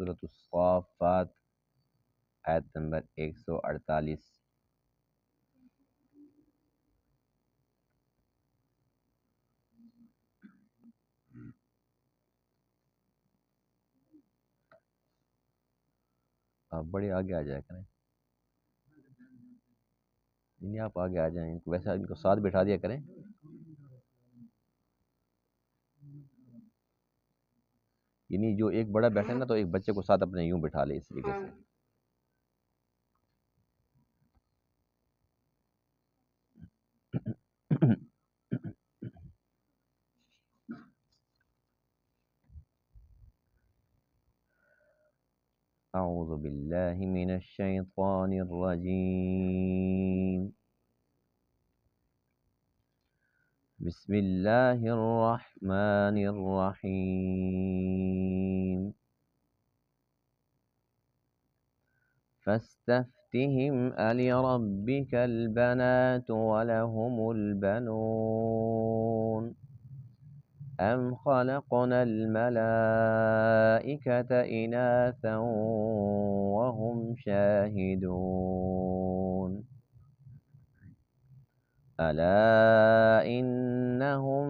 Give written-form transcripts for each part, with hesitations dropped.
سورۃ الصافات آیت نمبر 148۔ آپ بڑے آگے آ جایا کریں، نہیں آپ آگے آ جائیں، ویسے ان کو ساتھ بٹھا دیا کریں۔ یعنی جو ایک بڑا بیٹھے نا تو ایک بچے کو ساتھ اپنے یوں بٹھا لے، اس طریقے سے۔ اعوذ باللہ من الشیطان الرجیم، بسم اللہ الرحمن الرحیم، فاستفتهم ألربك البنات ولهم البنون أم خلقنا الملائكة إناثا وهم شاهدون ألا إنهم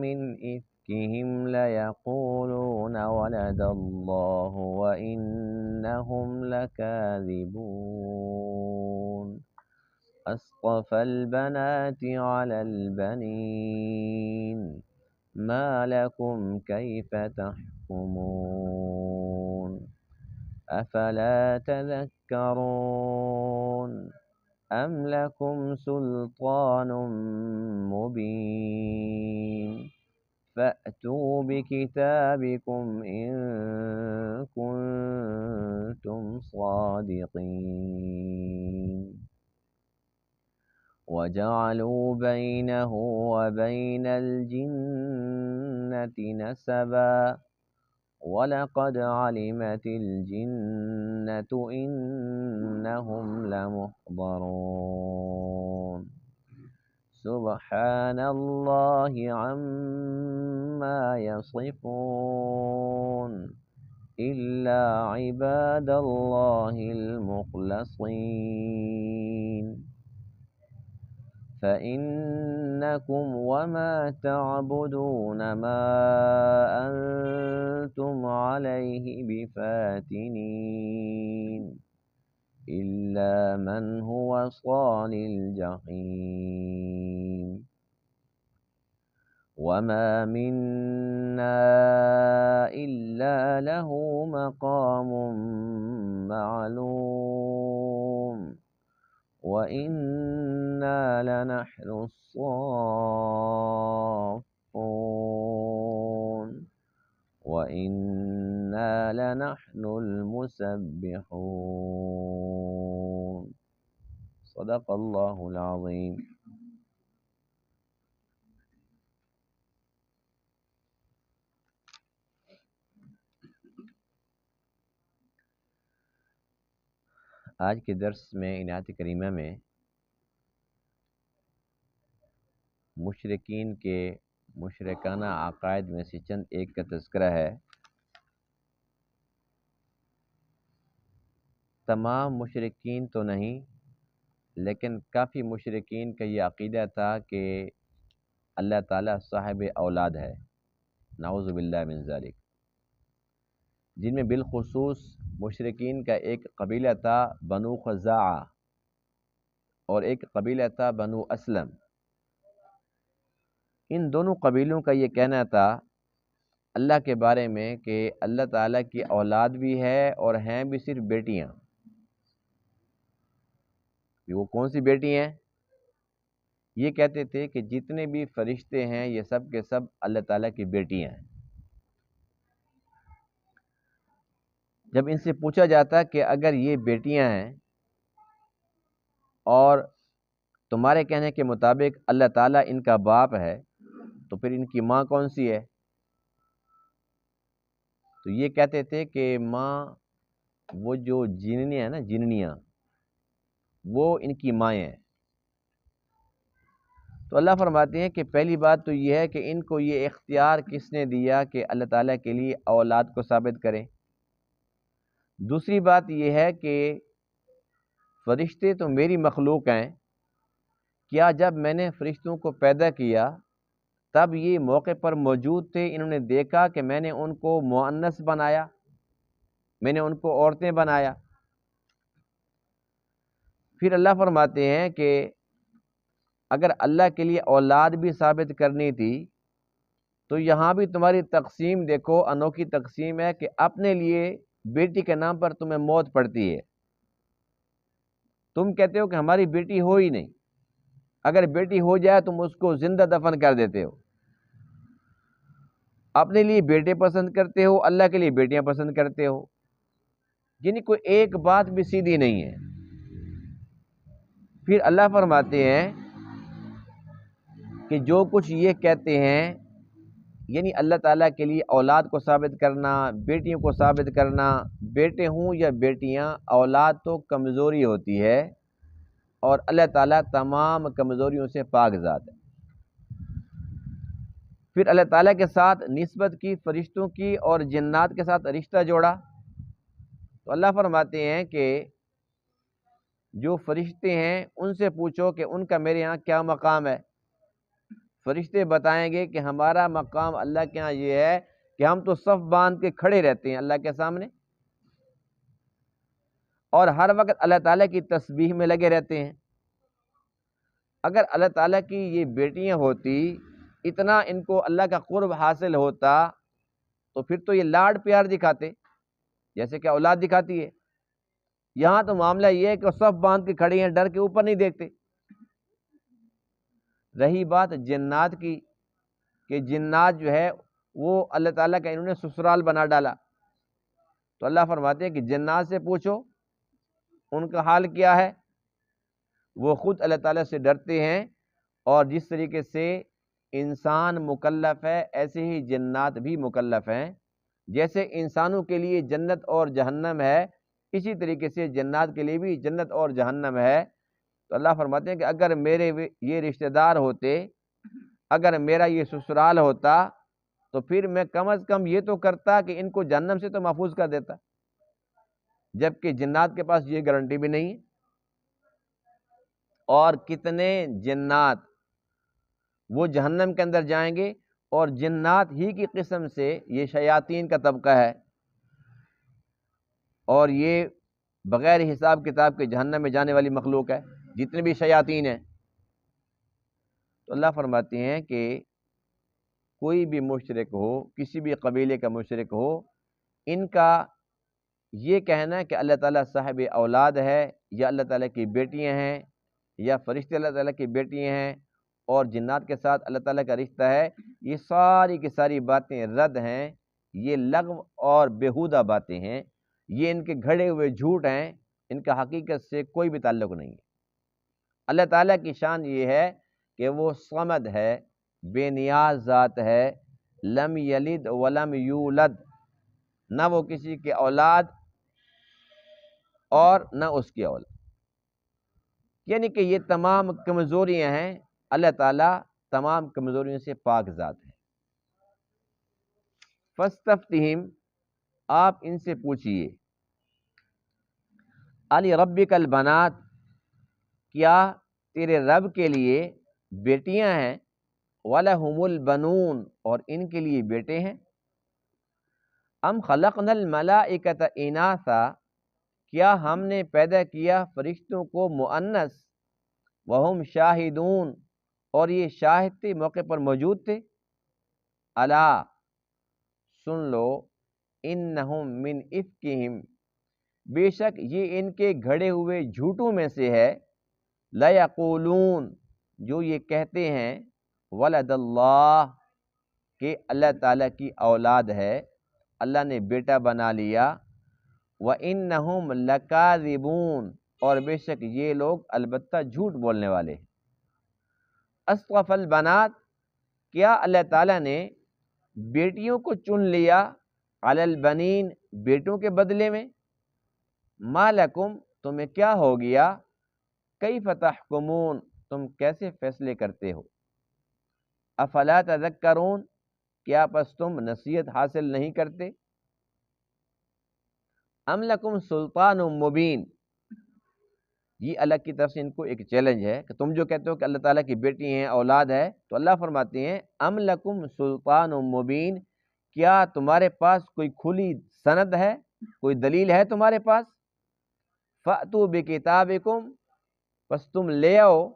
من إفكهم ليقولون ولد الله وإنهم لكاذبون أصطفى البنات على البنين ما لكم كيف تحكمون أفلا تذكرون أم لكم سلطان مبين فأتوا بكتابكم إن كنتم صادقين وجعلوا بينه وبين الجنة نسبا وَلَقَدْ عَلِمَتِ الْجِنَّةُ إِنَّهُمْ لَمُحْضَرُونَ سُبْحَانَ اللَّهِ عَمَّا يَصِفُونَ إِلَّا عِبَادَ اللَّهِ الْمُخْلَصِينَ فَإِنَّكُمْ وَمَا تَعْبُدُونَ مَا أَنْتُمْ عَلَيْهِ بِفَاتِنِينَ إِلَّا مَنْ هُوَ صَالِ الْجَحِيمِ وَمَا مِنَّا إِلَّا لَهُ مَقَامٌ مَعْلُومٌ وَإِنَّا لَنَحْنُ الصَّافُّونَ وَإِنَّا لَنَحْنُ الْمُسَبِّحُونَ صدق اللہ العظیم۔ آج کے درس میں ان آیات کریمہ میں مشرکین کے مشرکانہ عقائد میں سے چند ایک کا تذکرہ ہے۔ تمام مشرکین تو نہیں، لیکن کافی مشرکین کا یہ عقیدہ تھا کہ اللہ تعالیٰ صاحب اولاد ہے، نعوذ باللہ من ذالک، جن میں بالخصوص مشرکین کا ایک قبیلہ تھا بنو خزاعہ اور ایک قبیلہ تھا بنو اسلم۔ ان دونوں قبیلوں کا یہ کہنا تھا اللہ کے بارے میں کہ اللہ تعالیٰ کی اولاد بھی ہے اور ہیں بھی صرف بیٹیاں۔ وہ کون سی بیٹی ہیں؟ یہ کہتے تھے کہ جتنے بھی فرشتے ہیں یہ سب کے سب اللہ تعالیٰ کی بیٹیاں ہیں۔ جب ان سے پوچھا جاتا کہ اگر یہ بیٹیاں ہیں اور تمہارے کہنے کے مطابق اللہ تعالیٰ ان کا باپ ہے تو پھر ان کی ماں کون سی ہے؟ تو یہ کہتے تھے کہ ماں وہ جو جننیاں ہیں نا، جننیاں، وہ ان کی مائیں ہیں۔ تو اللہ فرماتے ہیں کہ پہلی بات تو یہ ہے کہ ان کو یہ اختیار کس نے دیا کہ اللہ تعالیٰ کے لیے اولاد کو ثابت کریں؟ دوسری بات یہ ہے کہ فرشتے تو میری مخلوق ہیں، کیا جب میں نے فرشتوں کو پیدا کیا تب یہ موقع پر موجود تھے، انہوں نے دیکھا کہ میں نے ان کو مؤنث بنایا، میں نے ان کو عورتیں بنایا؟ پھر اللہ فرماتے ہیں کہ اگر اللہ کے لیے اولاد بھی ثابت کرنی تھی تو یہاں بھی تمہاری تقسیم دیکھو، انوکھی تقسیم ہے کہ اپنے لیے بیٹی کے نام پر تمہیں موت پڑتی ہے۔ تم کہتے ہو کہ ہماری بیٹی ہو ہی نہیں، اگر بیٹی ہو جائے تم اس کو زندہ دفن کر دیتے ہو۔ اپنے لیے بیٹے پسند کرتے ہو، اللہ کے لیے بیٹیاں پسند کرتے ہو، یعنی کوئی ایک بات بھی سیدھی نہیں ہے۔ پھر اللہ فرماتے ہیں کہ جو کچھ یہ کہتے ہیں، یعنی اللہ تعالیٰ کے لیے اولاد کو ثابت کرنا، بیٹیوں کو ثابت کرنا، بیٹے ہوں یا بیٹیاں، اولاد تو کمزوری ہوتی ہے، اور اللہ تعالیٰ تمام کمزوریوں سے پاک ذات ہے۔ پھر اللہ تعالیٰ کے ساتھ نسبت کی، فرشتوں کی اور جنات کے ساتھ رشتہ جوڑا، تو اللہ فرماتے ہیں کہ جو فرشتے ہیں ان سے پوچھو کہ ان کا میرے ہاں کیا مقام ہے۔ فرشتے بتائیں گے کہ ہمارا مقام اللہ کے ہاں یہ ہے کہ ہم تو صف باندھ کے کھڑے رہتے ہیں اللہ کے سامنے، اور ہر وقت اللہ تعالیٰ کی تسبیح میں لگے رہتے ہیں۔ اگر اللہ تعالیٰ کی یہ بیٹیاں ہوتی، اتنا ان کو اللہ کا قرب حاصل ہوتا، تو پھر تو یہ لاڈ پیار دکھاتے جیسے کہ اولاد دکھاتی ہے۔ یہاں تو معاملہ یہ ہے کہ وہ صف باندھ کے کھڑے ہیں، ڈر کے اوپر نہیں دیکھتے۔ رہی بات جنات کی، کہ جنات جو ہے وہ اللہ تعالیٰ کا انہوں نے سسرال بنا ڈالا، تو اللہ فرماتے ہیں کہ جنات سے پوچھو ان کا حال کیا ہے۔ وہ خود اللہ تعالیٰ سے ڈرتے ہیں، اور جس طریقے سے انسان مکلف ہے ایسے ہی جنات بھی مکلف ہیں۔ جیسے انسانوں کے لیے جنت اور جہنم ہے، اسی طریقے سے جنات کے لیے بھی جنت اور جہنم ہے۔ تو اللہ فرماتے ہیں کہ اگر میرے یہ رشتہ دار ہوتے، اگر میرا یہ سسرال ہوتا، تو پھر میں کم از کم یہ تو کرتا کہ ان کو جہنم سے تو محفوظ کر دیتا، جبکہ جنات کے پاس یہ گارنٹی بھی نہیں ہے۔ اور کتنے جنات وہ جہنم کے اندر جائیں گے، اور جنات ہی کی قسم سے یہ شیاطین کا طبقہ ہے، اور یہ بغیر حساب کتاب کے جہنم میں جانے والی مخلوق ہے، جتنے بھی شیاطین ہیں۔ تو اللہ فرماتے ہیں کہ کوئی بھی مشرک ہو، کسی بھی قبیلے کا مشرک ہو، ان کا یہ کہنا کہ اللہ تعالیٰ صاحب اولاد ہے، یا اللہ تعالیٰ کی بیٹیاں ہیں، یا فرشتے اللہ تعالیٰ کی بیٹیاں ہیں، اور جنات کے ساتھ اللہ تعالیٰ کا رشتہ ہے، یہ ساری کی ساری باتیں رد ہیں، یہ لغو اور بیہودہ باتیں ہیں، یہ ان کے گھڑے ہوئے جھوٹ ہیں، ان کا حقیقت سے کوئی بھی تعلق نہیں ہے۔ اللہ تعالیٰ کی شان یہ ہے کہ وہ صمد ہے، بے نیاز ذات ہے، لم یلد ولم یولد، نہ وہ کسی کے اولاد اور نہ اس کی اولاد، یعنی کہ یہ تمام کمزوریاں ہیں، اللہ تعالیٰ تمام کمزوریوں سے پاک ذات ہے۔ فاستفتہم، آپ ان سے پوچھئے، لربک البنات، کیا تیرے رب کے لیے بیٹیاں ہیں، وَلَهُمُ الْبَنُونَ، اور ان کے لیے بیٹے ہیں، ام خلقنا الملائکۃ اناثا، کیا ہم نے پیدا کیا فرشتوں کو مؤنث، وہم شاہدون، اور یہ شاہد تھے، موقع پر موجود تھے، الا، سن لو، انہم من افکہم، بے شک یہ ان کے گھڑے ہوئے جھوٹوں میں سے ہے، لیقولون، جو یہ کہتے ہیں، ولد اللہ، کہ اللہ تعالیٰ کی اولاد ہے، اللہ نے بیٹا بنا لیا، وَإِنَّهُمْ لَكَاذِبُونَ، اور بے شک یہ لوگ البتہ جھوٹ بولنے والے ہیں۔ اصطفى البنات، کیا اللہ تعالیٰ نے بیٹیوں کو چن لیا، علی البنین، بیٹوں کے بدلے میں، ما لکم، تمہیں کیا ہو گیا، کیف تحکمون، تم کیسے فیصلے کرتے ہو، افلا تذکرون، کیا پس تم نصیحت حاصل نہیں کرتے، ام لکم سلطان مبین، یہ اللہ کی طرف سے ان کو ایک چیلنج ہے کہ تم جو کہتے ہو کہ اللہ تعالیٰ کی بیٹی ہیں، اولاد ہے، تو اللہ فرماتے ہیں ام لکم سلطان مبین، کیا تمہارے پاس کوئی کھلی سند ہے، کوئی دلیل ہے تمہارے پاس؟ فأتوا بکتابکم، پس تم لے آؤ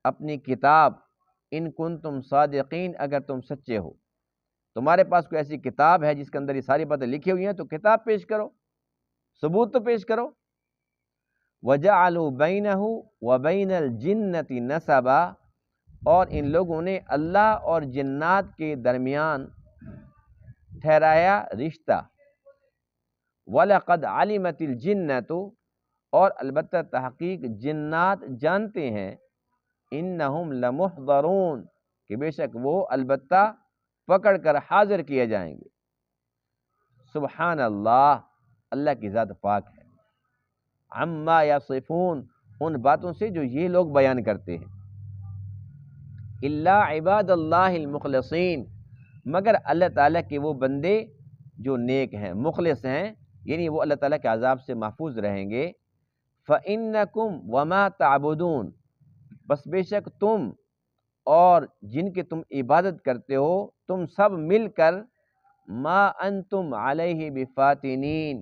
اپنی کتاب، ان کنتم صادقین، اگر تم سچے ہو، تمہارے پاس کوئی ایسی کتاب ہے جس کے اندر یہ ساری باتیں لکھی ہوئی ہیں تو کتاب پیش کرو، ثبوت تو پیش کرو۔ وَجَعَلُوا بَيْنَهُ وَبَيْنَ الْجِنَّةِ نَسَبًا، اور ان لوگوں نے اللہ اور جنات کے درمیان ٹھہرایا رشتہ۔ وَلَقَدْ عَلِمَتِ الْجِنَّةُ، اور البتہ تحقیق جنات جانتے ہیں، اِنَّهُمْ لَمُحْضَرُونَ، کہ بے شک وہ البتہ پکڑ کر حاضر کیے جائیں گے۔ سبحان اللہ، اللہ کی ذات پاک ہے، عما یصفون، ان باتوں سے جو یہ لوگ بیان کرتے ہیں۔ الا عباد اللہ المخلصین، مگر اللہ تعالیٰ کے وہ بندے جو نیک ہیں، مخلص ہیں، یعنی وہ اللہ تعالیٰ کے عذاب سے محفوظ رہیں گے۔ فَإِنَّكُمْ وَمَا تَعْبُدُونَ، بس بے شک تم اور جن کی تم عبادت کرتے ہو، تم سب مل کر ما انتم علیہ بفاتنین،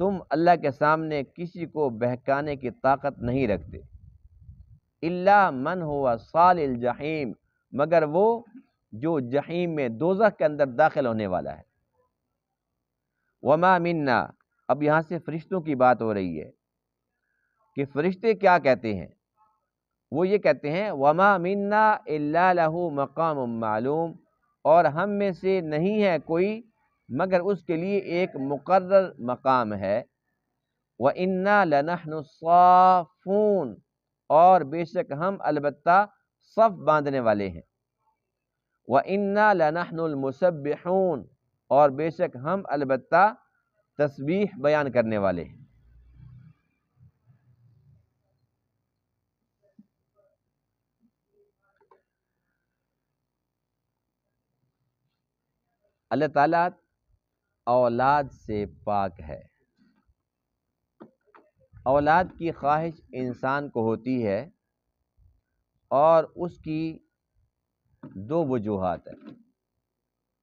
تم اللہ کے سامنے کسی کو بہکانے کی طاقت نہیں رکھتے۔ الا من ہوا صال الجحیم، مگر وہ جو جحیم میں، دوزخ کے اندر داخل ہونے والا ہے۔ وما منا، اب یہاں سے فرشتوں کی بات ہو رہی ہے کہ فرشتے کیا کہتے ہیں، وہ یہ کہتے ہیں وما منا الا لہ مقام معلوم، اور ہم میں سے نہیں ہے کوئی مگر اس کے لیے ایک مقرر مقام ہے۔ وَإِنَّا لَنَحْنُ الصَّافُّونَ، اور بے شک ہم البتہ صف باندھنے والے ہیں۔ وَإِنَّا لَنَحْنُ الْمُسَبِّحُونَ، اور بے شک ہم البتہ تسبیح بیان کرنے والے ہیں۔ اللہ تعالیٰ اولاد سے پاک ہے۔ اولاد کی خواہش انسان کو ہوتی ہے، اور اس کی دو وجوہات ہیں۔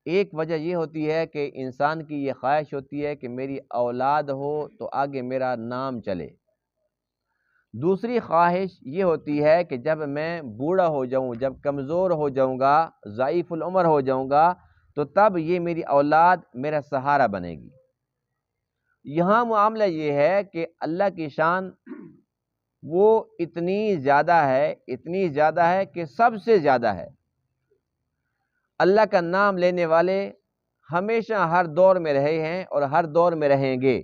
ایک وجہ یہ ہوتی ہے کہ انسان کی یہ خواہش ہوتی ہے کہ میری اولاد ہو تو آگے میرا نام چلے۔ دوسری خواہش یہ ہوتی ہے کہ جب میں بوڑھا ہو جاؤں، جب کمزور ہو جاؤں گا، ضعیف العمر ہو جاؤں گا، تو تب یہ میری اولاد میرا سہارا بنے گی۔ یہاں معاملہ یہ ہے کہ اللہ کی شان وہ اتنی زیادہ ہے کہ سب سے زیادہ ہے۔ اللہ کا نام لینے والے ہمیشہ ہر دور میں رہے ہیں اور ہر دور میں رہیں گے۔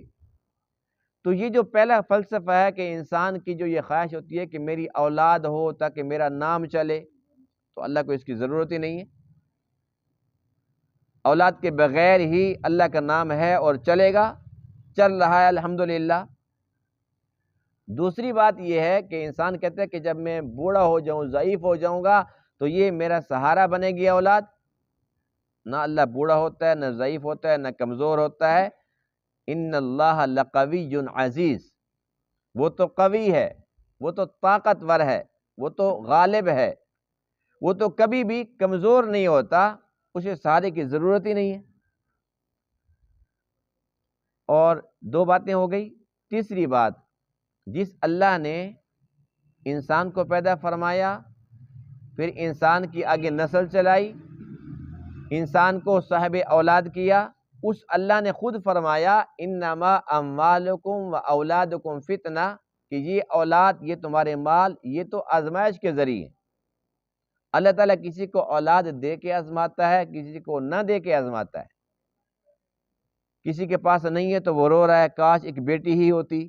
تو یہ جو پہلا فلسفہ ہے کہ انسان کی جو یہ خواہش ہوتی ہے کہ میری اولاد ہو تاکہ میرا نام چلے، تو اللہ کو اس کی ضرورت ہی نہیں ہے۔ اولاد کے بغیر ہی اللہ کا نام ہے اور چلے گا، چل رہا ہے الحمدللہ۔ دوسری بات یہ ہے کہ انسان کہتا ہے کہ جب میں بوڑھا ہو جاؤں، ضعیف ہو جاؤں گا، تو یہ میرا سہارا بنے گی اولاد۔ نہ اللہ بوڑھا ہوتا ہے، نہ ضعیف ہوتا ہے، نہ کمزور ہوتا ہے۔ ان اللہ لقوی عزیز، وہ تو قوی ہے، وہ تو طاقتور ہے، وہ تو غالب ہے، وہ تو کبھی بھی کمزور نہیں ہوتا، اسے سہارے کی ضرورت ہی نہیں ہے۔ اور دو باتیں ہو گئی۔ تیسری بات، جس اللہ نے انسان کو پیدا فرمایا، پھر انسان کی آگے نسل چلائی، انسان کو صاحب اولاد کیا، اس اللہ نے خود فرمایا انما اموالکم و اولادکم فتنہ، کہ یہ اولاد، یہ تمہارے مال، یہ تو آزمائش کے ذریعے۔ اللہ تعالیٰ کسی کو اولاد دے کے آزماتا ہے، کسی کو نہ دے کے آزماتا ہے۔ کسی کے پاس نہیں ہے تو وہ رو رہا ہے کاش ایک بیٹی ہی ہوتی،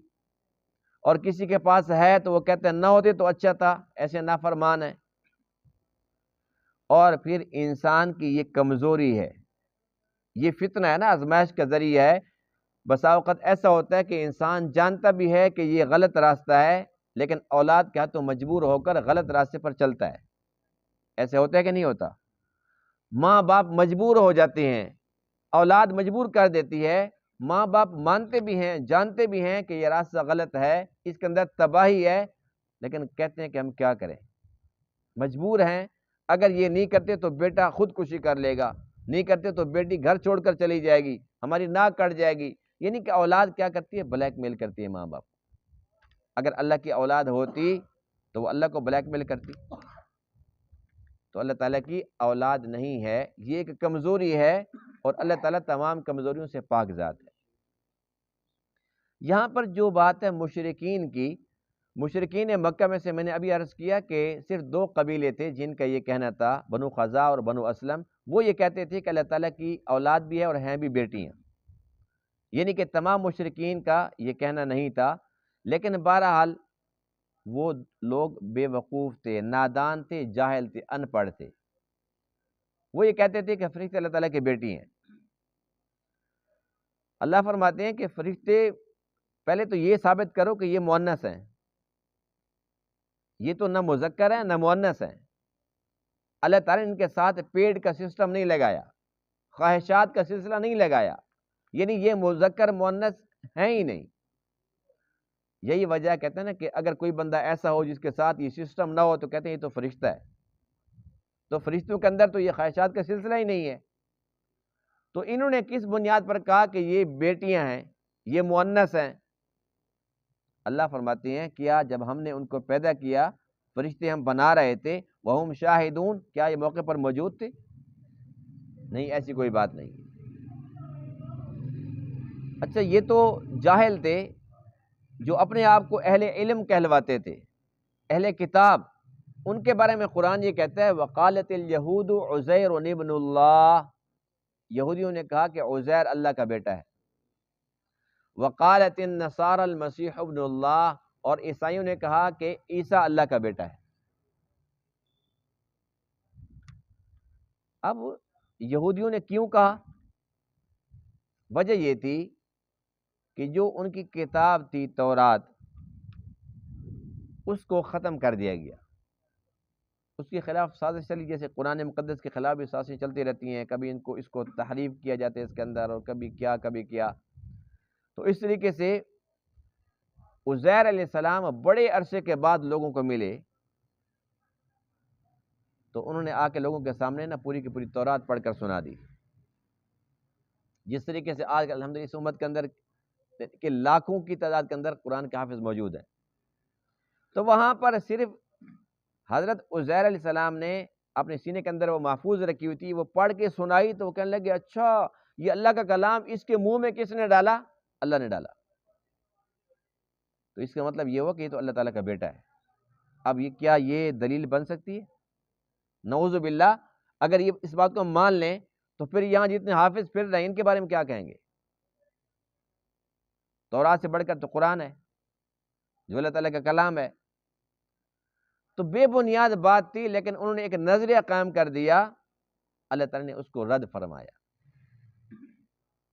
اور کسی کے پاس ہے تو وہ کہتے ہیں نہ ہوتے تو اچھا تھا، ایسے نافرمان ہے۔ اور پھر انسان کی یہ کمزوری ہے، یہ فتنہ ہے نا، آزمائش کا ذریعہ ہے۔ بسا اوقات ایسا ہوتا ہے کہ انسان جانتا بھی ہے کہ یہ غلط راستہ ہے، لیکن اولاد کے ہاتھوں مجبور ہو کر غلط راستے پر چلتا ہے۔ ایسے ہوتا ہے کہ نہیں ہوتا؟ ماں باپ مجبور ہو جاتے ہیں، اولاد مجبور کر دیتی ہے، ماں باپ مانتے بھی ہیں، جانتے بھی ہیں کہ یہ راستہ غلط ہے، اس کے اندر تباہی ہے، لیکن کہتے ہیں کہ ہم کیا کریں، مجبور ہیں، اگر یہ نہیں کرتے تو بیٹا خودکشی کر لے گا، نہیں کرتے تو بیٹی گھر چھوڑ کر چلی جائے گی، ہماری ناک کٹ جائے گی۔ یعنی کہ اولاد کیا کرتی ہے؟ بلیک میل کرتی ہے ماں باپ۔ اگر اللہ کی اولاد ہوتی تو وہ اللہ کو بلیک میل کرتی؟ تو اللہ تعالیٰ کی اولاد نہیں ہے، یہ ایک کمزوری ہے، اور اللہ تعالیٰ تمام کمزوریوں سے پاک ذات ہے۔ یہاں پر جو بات ہے مشرکین کی، مشرکین مکہ میں سے میں نے ابھی عرض کیا کہ صرف 2 قبیلے تھے جن کا یہ کہنا تھا، بنو خزاع اور بنو اسلم، وہ یہ کہتے تھے کہ اللہ تعالیٰ کی اولاد بھی ہے اور ہیں بھی بیٹیاں، یعنی کہ تمام مشرکین کا یہ کہنا نہیں تھا، لیکن بہرحال وہ لوگ بے وقوف تھے، نادان تھے، جاہل تھے، ان پڑھ تھے، وہ یہ کہتے تھے کہ فرشتے اللہ تعالیٰ کی بیٹی ہیں۔ اللہ فرماتے ہیں کہ فرشتے پہلے تو یہ ثابت کرو کہ یہ مؤنث ہیں، یہ تو نہ مذکر ہیں نہ مؤنث ہیں۔ اللہ تعالیٰ نے ان کے ساتھ پیٹ کا سسٹم نہیں لگایا، خواہشات کا سلسلہ نہیں لگایا، یعنی یہ مذکر مؤنث ہیں ہی نہیں۔ یہی وجہ کہتے ہیں نا کہ اگر کوئی بندہ ایسا ہو جس کے ساتھ یہ سسٹم نہ ہو تو کہتے ہیں یہ تو فرشتہ ہے، تو فرشتوں کے اندر تو یہ خواہشات کا سلسلہ ہی نہیں ہے۔ تو انہوں نے کس بنیاد پر کہا کہ یہ بیٹیاں ہیں، یہ مؤنث ہیں؟ اللہ فرماتے ہیں کیا جب ہم نے ان کو پیدا کیا، فرشتے ہم بنا رہے تھے، وہم شاہدون، کیا یہ موقع پر موجود تھے؟ نہیں، ایسی کوئی بات نہیں۔ اچھا، یہ تو جاہل تھے جو اپنے آپ کو اہل علم کہلواتے تھے، اہل کتاب، ان کے بارے میں قرآن یہ کہتا ہے وقالت الیہود عزیر ابن اللہ، یہودیوں نے کہا کہ عزیر اللہ کا بیٹا ہے، وقالت النصارى المسیح ابن اللہ، اور عیسائیوں نے کہا کہ عیسیٰ اللہ کا بیٹا ہے۔ اب یہودیوں نے کیوں کہا؟ وجہ یہ تھی کہ جو ان کی کتاب تھی تورات، اس کو ختم کر دیا گیا، اس کے خلاف سازش چلی، جیسے قرآن مقدس کے خلاف بھی سازشیں چلتی رہتی ہیں، کبھی اس کو تحریف کیا جاتا ہے اس کے اندر، اور کبھی کیا۔ تو اس طریقے سے عزیر علیہ السلام بڑے عرصے کے بعد لوگوں کو ملے، تو انہوں نے آ کے لوگوں کے سامنے نا پوری کی پوری تورات پڑھ کر سنا دی، جس طریقے سے آج الحمدللہ اس امت کے اندر کہ لاکھوں کی تعداد کے اندر قرآن کے حافظ موجود ہیں۔ تو وہاں پر صرف حضرت عزیر علیہ السلام نے اپنے سینے کے اندر وہ محفوظ رکھی ہوئی تھی، وہ پڑھ کے سنائی تو وہ کہنے لگے اچھا یہ اللہ کا کلام اس کے منہ میں کس نے ڈالا؟ اللہ نے ڈالا۔ تو اس کا مطلب یہ ہوا کہ یہ تو اللہ تعالیٰ کا بیٹا ہے۔ اب یہ کیا یہ دلیل بن سکتی ہے؟ نعوذ باللہ، اگر یہ اس بات کو ہم مان لیں تو پھر یہاں جتنے حافظ پھر رہے ہیں ان کے بارے میں کیا کہیں گے؟ تورات سے بڑھ کر تو قرآن ہے جو اللہ تعالیٰ کا کلام ہے۔ تو بے بنیاد بات تھی، لیکن انہوں نے ایک نظریہ قائم کر دیا، اللہ تعالیٰ نے اس کو رد فرمایا۔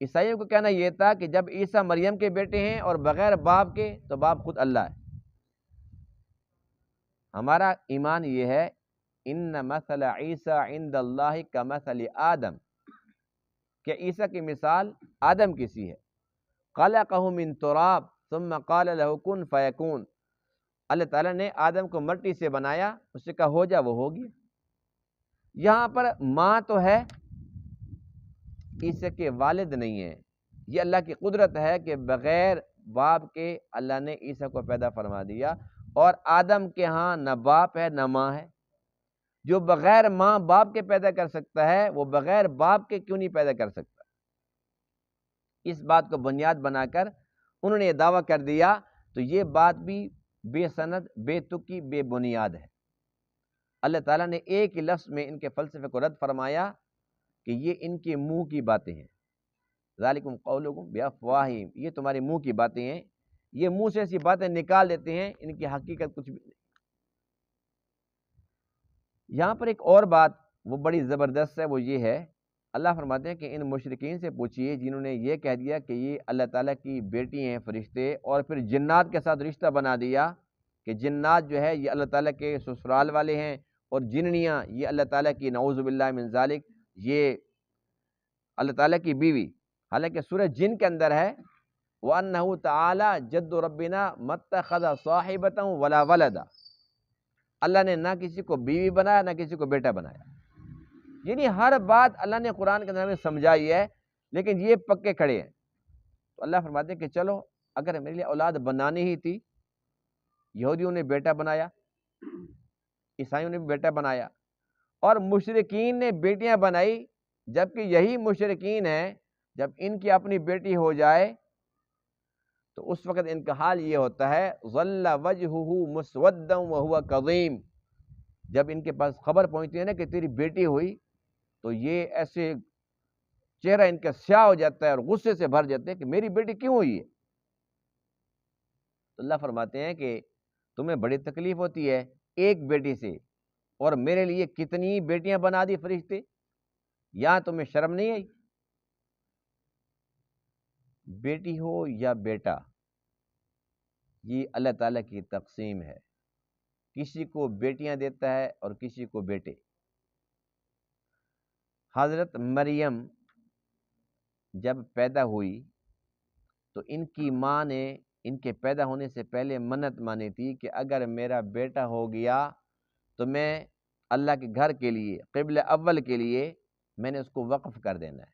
عیسائیوں کو کہنا یہ تھا کہ جب عیسیٰ مریم کے بیٹے ہیں اور بغیر باپ کے، تو باپ خود اللہ ہے۔ ہمارا ایمان یہ ہے ان مثل عیسیٰ عند اللہ کمثل آدم، کہ عیسیٰ کی مثال آدم کی سی ہے، خلقہ من تراب ثم قال له کن فیکون، اللہ تعالیٰ نے آدم کو مٹی سے بنایا، اس سے کہا ہو جا، وہ ہو گیا۔ یہاں پر ماں تو ہے، عیسیٰ کے والد نہیں ہے۔ یہ اللہ کی قدرت ہے کہ بغیر باپ کے اللہ نے عیسیٰ کو پیدا فرما دیا، اور آدم کے ہاں نہ باپ ہے نہ ماں ہے۔ جو بغیر ماں باپ کے پیدا کر سکتا ہے، وہ بغیر باپ کے کیوں نہیں پیدا کر سکتا؟ اس بات کو بنیاد بنا کر انہوں نے یہ دعویٰ کر دیا، تو یہ بات بھی بے سند، بے تکی، بے بنیاد ہے۔ اللہ تعالیٰ نے ایک ہی لفظ میں ان کے فلسفے کو رد فرمایا کہ یہ ان کے منہ کی باتیں ہیں، ذالکم قولکم بافواہہم، یہ تمہارے منہ کی باتیں ہیں، یہ منہ سے ایسی باتیں نکال دیتے ہیں، ان کی حقیقت کچھ بھی نہیں۔ یہاں پر ایک اور بات وہ بڑی زبردست ہے، وہ یہ ہے، اللہ فرماتے ہیں کہ ان مشرکین سے پوچھئے جنہوں نے یہ کہہ دیا کہ یہ اللہ تعالیٰ کی بیٹی ہیں فرشتے، اور پھر جنات کے ساتھ رشتہ بنا دیا کہ جنات جو ہے یہ اللہ تعالیٰ کے سسرال والے ہیں، اور جننیاں یہ اللہ تعالیٰ کی، نعوذ باللہ من ذالک، یہ اللہ تعالیٰ کی بیوی۔ حالانکہ سورہ جن کے اندر ہے وَأَنَّهُ تَعَالَى جَدُّ رَبِّنَا مَتَّخَذَ صَاحِبَةً وَلَا وَلَدًا، اللہ نے نہ کسی کو بیوی بنایا نہ کسی کو بیٹا بنایا. یعنی ہر بات اللہ نے قرآن کے اندر میں سمجھائی ہے، لیکن یہ پکے کھڑے ہیں. تو اللہ فرماتے ہیں کہ چلو اگر میرے لیے اولاد بنانی ہی تھی، یہودیوں نے بیٹا بنایا، عیسائیوں نے بھی بیٹا بنایا، اور مشرکین نے بیٹیاں بنائی، جبکہ یہی مشرکین ہیں جب ان کی اپنی بیٹی ہو جائے تو اس وقت ان کا حال یہ ہوتا ہے ظل وجہہ مسودا وہو کظیم. جب ان کے پاس خبر پہنچتی ہے نا کہ تیری بیٹی ہوئی تو یہ ایسے چہرہ ان کا سیاہ ہو جاتا ہے اور غصے سے بھر جاتے ہیں کہ میری بیٹی کیوں ہوئی ہے. تو اللہ فرماتے ہیں کہ تمہیں بڑی تکلیف ہوتی ہے ایک بیٹی سے، اور میرے لیے کتنی بیٹیاں بنا دی فرشتے، یا تمہیں شرم نہیں آئی؟ بیٹی ہو یا بیٹا، یہ اللہ تعالیٰ کی تقسیم ہے. کسی کو بیٹیاں دیتا ہے اور کسی کو بیٹے. حضرت مریم جب پیدا ہوئی تو ان کی ماں نے ان کے پیدا ہونے سے پہلے منت مانی تھی کہ اگر میرا بیٹا ہو گیا تو میں اللہ کے گھر کے لیے، قبلہ اول کے لیے میں نے اس کو وقف کر دینا ہے.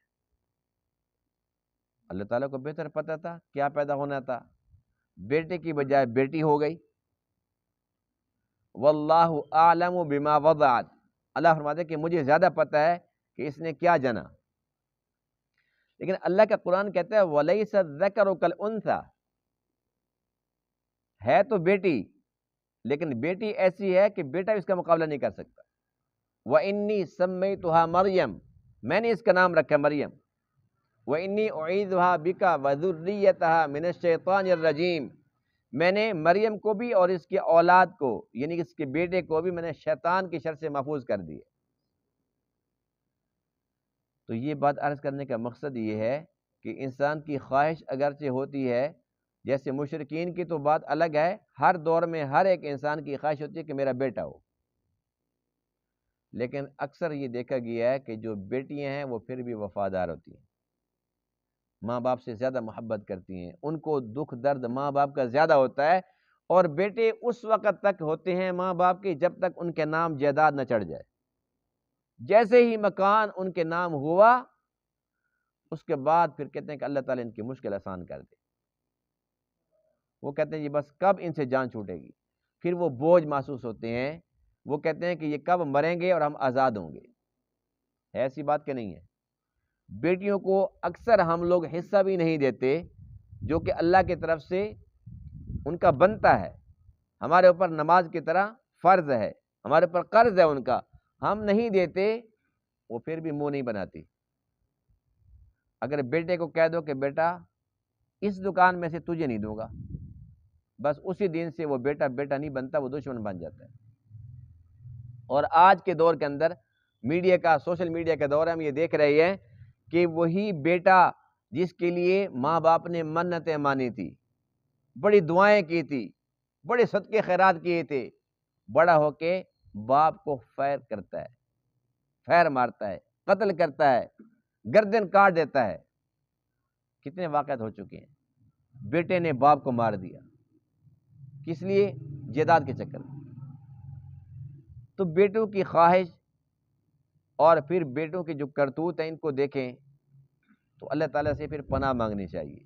اللہ تعالیٰ کو بہتر پتہ تھا کیا پیدا ہونا تھا، بیٹے کی بجائے بیٹی ہو گئی. واللہ اعلم بما وضعت، اللہ فرماتے کہ مجھے زیادہ پتہ ہے کہ اس نے کیا جنا. لیکن اللہ کا قرآن کہتا ہے وَلَيْسَ الذَّكَرُ كَالْأُنثَىٰ، ہے تو بیٹی لیکن بیٹی ایسی ہے کہ بیٹا اس کا مقابلہ نہیں کر سکتا. وَإِنِّي سَمَّيْتُهَا مریم، میں نے اس کا نام رکھا مریم. وَإِنِّي أُعِيذُهَا بِكَ وَذُرِّيَّتَهَا مِنَ الشَّيْطَانِ الرَّجِيمِ، میں نے مریم کو بھی اور اس کی اولاد کو یعنی اس کے بیٹے کو بھی میں نے شیطان کی شر سے محفوظ کر دی ہے. تو یہ بات عرض کرنے کا مقصد یہ ہے کہ انسان کی خواہش اگرچہ ہوتی ہے، جیسے مشرکین کی تو بات الگ ہے، ہر دور میں ہر ایک انسان کی خواہش ہوتی ہے کہ میرا بیٹا ہو. لیکن اکثر یہ دیکھا گیا ہے کہ جو بیٹیاں ہیں وہ پھر بھی وفادار ہوتی ہیں، ماں باپ سے زیادہ محبت کرتی ہیں، ان کو دکھ درد ماں باپ کا زیادہ ہوتا ہے. اور بیٹے اس وقت تک ہوتے ہیں ماں باپ کے جب تک ان کے نام جائیداد نہ چڑھ جائے. جیسے ہی مکان ان کے نام ہوا اس کے بعد پھر کہتے ہیں کہ اللہ تعالیٰ ان کی مشکل آسان کر دے. وہ کہتے ہیں یہ بس کب ان سے جان چھوٹے گی، پھر وہ بوجھ محسوس ہوتے ہیں. وہ کہتے ہیں کہ یہ کب مریں گے اور ہم آزاد ہوں گے. ایسی بات کہ نہیں ہے. بیٹیوں کو اکثر ہم لوگ حصہ بھی نہیں دیتے جو کہ اللہ کی طرف سے ان کا بنتا ہے. ہمارے اوپر نماز کی طرح فرض ہے، ہمارے اوپر قرض ہے ان کا، ہم نہیں دیتے. وہ پھر بھی منہ نہیں بناتی. اگر بیٹے کو کہہ دو کہ بیٹا اس دکان میں سے تجھے نہیں دوں گا، بس اسی دن سے وہ بیٹا بیٹا نہیں بنتا، وہ دشمن بن جاتا ہے. اور آج کے دور کے اندر میڈیا کا، سوشل میڈیا کا دور ہے، ہم یہ دیکھ رہے ہیں کہ وہی بیٹا جس کے لیے ماں باپ نے منتیں مانی تھی، بڑی دعائیں کی تھی، بڑے صدقے خیرات کیے تھے، بڑا ہو کے باپ کو فیر کرتا ہے، فیر مارتا ہے، قتل کرتا ہے، گردن کاٹ دیتا ہے. کتنے واقعات ہو چکے ہیں. بیٹے نے باپ کو مار دیا، کس لیے؟ جائیداد کے چکر میں. تو بیٹوں کی خواہش اور پھر بیٹوں کی جو کرتوت ہیں ان کو دیکھیں تو اللہ تعالیٰ سے پھر پناہ مانگنی چاہیے.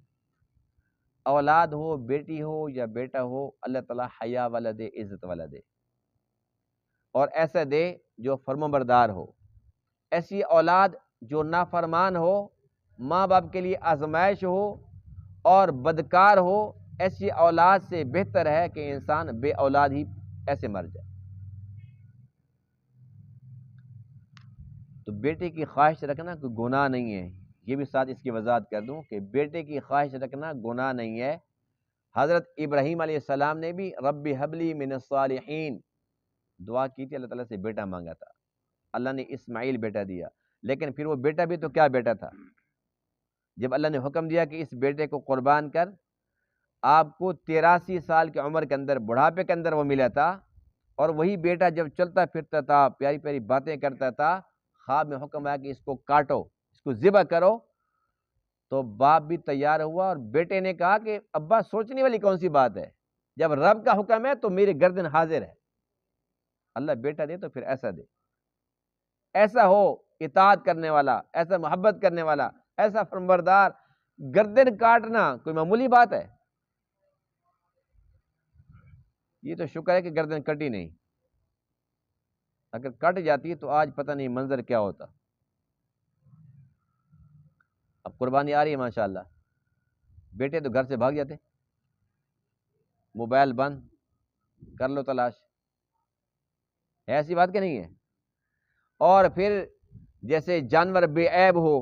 اولاد ہو، بیٹی ہو یا بیٹا ہو، اللہ تعالیٰ حیا والا دے، عزت والا دے، اور ایسا دے جو فرمانبردار ہو. ایسی اولاد جو نافرمان ہو، ماں باپ کے لیے آزمائش ہو اور بدکار ہو، ایسی اولاد سے بہتر ہے کہ انسان بے اولاد ہی ایسے مر جائے. تو بیٹے کی خواہش رکھنا کوئی گناہ نہیں ہے. یہ بھی ساتھ اس کی وضاحت کر دوں کہ بیٹے کی خواہش رکھنا گناہ نہیں ہے. حضرت ابراہیم علیہ السلام نے بھی رب حبلی من الصالحین دعا کی تھی، اللہ تعالیٰ سے بیٹا مانگا تھا. اللہ نے اسماعیل بیٹا دیا، لیکن پھر وہ بیٹا بھی تو کیا بیٹا تھا. جب اللہ نے حکم دیا کہ اس بیٹے کو قربان کر، آپ کو 83 سال کی عمر کے اندر، بڑھاپے کے اندر وہ ملا تھا، اور وہی بیٹا جب چلتا پھرتا تھا، پیاری پیاری باتیں کرتا تھا، خواب میں حکم آیا کہ اس کو کاٹو، اس کو ذبح کرو. تو باپ بھی تیار ہوا اور بیٹے نے کہا کہ ابا سوچنے والی کون سی بات ہے، جب رب کا حکم ہے تو میری گردن حاضر ہے۔ اللہ بیٹا دے تو پھر ایسا دے، ایسا ہو اطاعت کرنے والا، ایسا محبت کرنے والا، ایسا فرمانبردار۔ گردن کاٹنا کوئی معمولی بات ہے؟ یہ تو شکر ہے کہ گردن کٹی نہیں، اگر کٹ جاتی تو آج پتہ نہیں منظر کیا ہوتا۔ اب قربانی آ رہی ہے ماشاءاللہ، بیٹے تو گھر سے بھاگ جاتے، موبائل بند، کر لو تلاش، ہے ایسی بات کہ نہیں ہے؟ اور پھر جیسے جانور بے عیب ہو،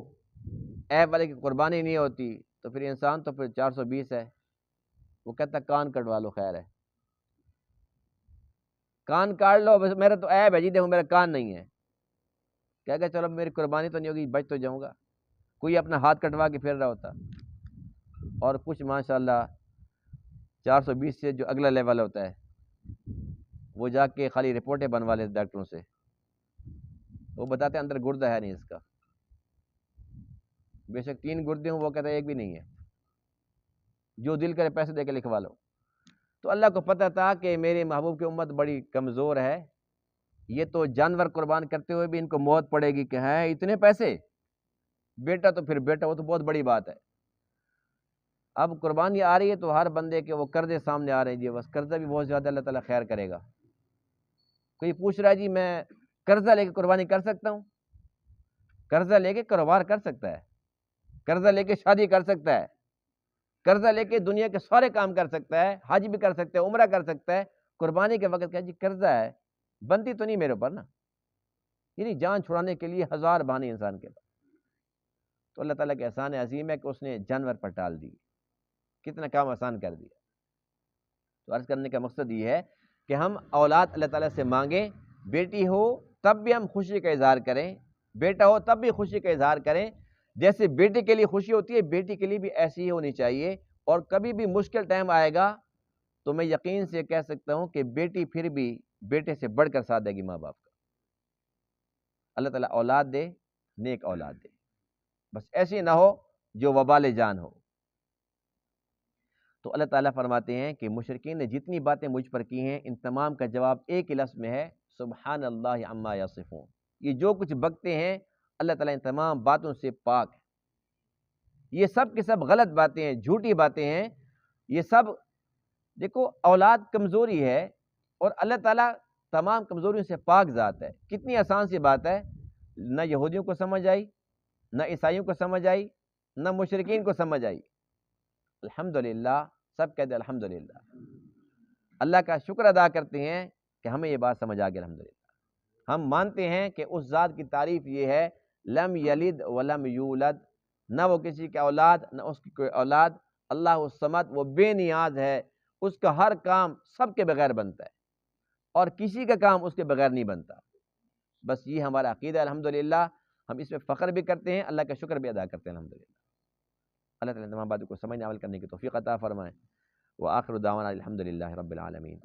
عیب والے کی قربانی نہیں ہوتی، تو پھر انسان تو پھر 420 ہے، وہ کہتا کان کٹوا لو خیر ہے، کان کاٹ لو، بس میرا تو عیب ہے جی، دیکھو میرا کان نہیں ہے، کہہ گا چلو میری قربانی تو نہیں ہوگی، بچ تو جاؤں گا۔ کوئی اپنا ہاتھ کٹوا کے پھر رہا ہوتا، اور کچھ ماشاءاللہ 420 سے جو اگلا لیول ہوتا ہے وہ جا کے خالی رپورٹیں بنوا لیتے ڈاکٹروں سے، وہ بتاتے ہیں اندر گردہ ہے نہیں اس کا، بے شک 3 گردے ہوں، وہ کہتا ہے ایک بھی نہیں ہے، جو دل کرے پیسے دے کے لکھوا لو۔ تو اللہ کو پتہ تھا کہ میرے محبوب کی امت بڑی کمزور ہے، یہ تو جانور قربان کرتے ہوئے بھی ان کو موت پڑے گی کہ ہیں اتنے پیسے، بیٹا تو پھر بیٹا، وہ تو بہت بڑی بات ہے۔ اب قربانی آ رہی ہے تو ہر بندے کے وہ قرضے سامنے آ رہے ہیں جی، بس قرضہ بھی بہت زیادہ، اللہ تعالیٰ خیر کرے گا۔ کوئی پوچھ رہا ہے جی میں قرضہ لے کے قربانی کر سکتا ہوں؟ قرضہ لے کے کاروبار کر سکتا ہے، قرضہ لے کے شادی کر سکتا ہے، قرضہ لے کے دنیا کے سارے کام کر سکتا ہے، حج بھی کر سکتا ہے، عمرہ کر سکتا ہے، قربانی کے وقت کہا جی قرضہ ہے، بنتی تو نہیں میرے اوپر نا، یعنی جان چھڑانے کے لیے ہزار بہانے انسان کے پاس۔ تو اللہ تعالیٰ کے احسان عظیم ہے کہ اس نے جانور پر ٹال دی، کتنا کام آسان کر دیا۔ تو عرض کرنے کا مقصد یہ ہے کہ ہم اولاد اللہ تعالیٰ سے مانگیں، بیٹی ہو تب بھی ہم خوشی کا اظہار کریں، بیٹا ہو تب بھی خوشی کا اظہار کریں، جیسے بیٹے کے لیے خوشی ہوتی ہے بیٹی کے لیے بھی ایسی ہی ہونی چاہیے۔ اور کبھی بھی مشکل ٹائم آئے گا تو میں یقین سے کہہ سکتا ہوں کہ بیٹی پھر بھی بیٹے سے بڑھ کر ساتھ دے گی ماں باپ کا۔ اللہ تعالیٰ اولاد دے، نیک اولاد دے، بس ایسی نہ ہو جو وبال جان ہو۔ تو اللہ تعالیٰ فرماتے ہیں کہ مشرکین نے جتنی باتیں مجھ پر کی ہیں ان تمام کا جواب ایک ہی لفظ میں ہے، سبحان اللہ عما یصفون۔ یہ جو کچھ بکتے ہیں اللہ تعالیٰ ان تمام باتوں سے پاک ہے، یہ سب کے سب غلط باتیں ہیں، جھوٹی باتیں ہیں، یہ سب دیکھو اولاد کمزوری ہے اور اللہ تعالیٰ تمام کمزوریوں سے پاک ذات ہے۔ کتنی آسان سی بات ہے، نہ یہودیوں کو سمجھ آئی، نہ عیسائیوں کو سمجھ آئی، نہ مشرکین کو سمجھ آئی، الحمدللہ سب کہتے ہیں الحمدللہ، اللہ کا شکر ادا کرتے ہیں کہ ہمیں یہ بات سمجھ آ گئی الحمدللہ۔ ہم مانتے ہیں کہ اس ذات کی تعریف یہ ہے، لم یلد ولم یولد، نہ وہ کسی کا اولاد نہ اس کی کوئی اولاد، اللہ الصمد، وہ بے نیاز ہے، اس کا ہر کام سب کے بغیر بنتا ہے اور کسی کا کام اس کے بغیر نہیں بنتا۔ بس یہ ہمارا عقیدہ ہے الحمدللہ، ہم اس میں فخر بھی کرتے ہیں، اللہ کا شکر بھی ادا کرتے ہیں الحمدللہ۔ اللہ تعالیٰ تمام باتوں کو سمجھنے عمل کرنے کی توفیق عطا فرمائے۔ وآخر دعوانا الحمدللہ رب العالمین۔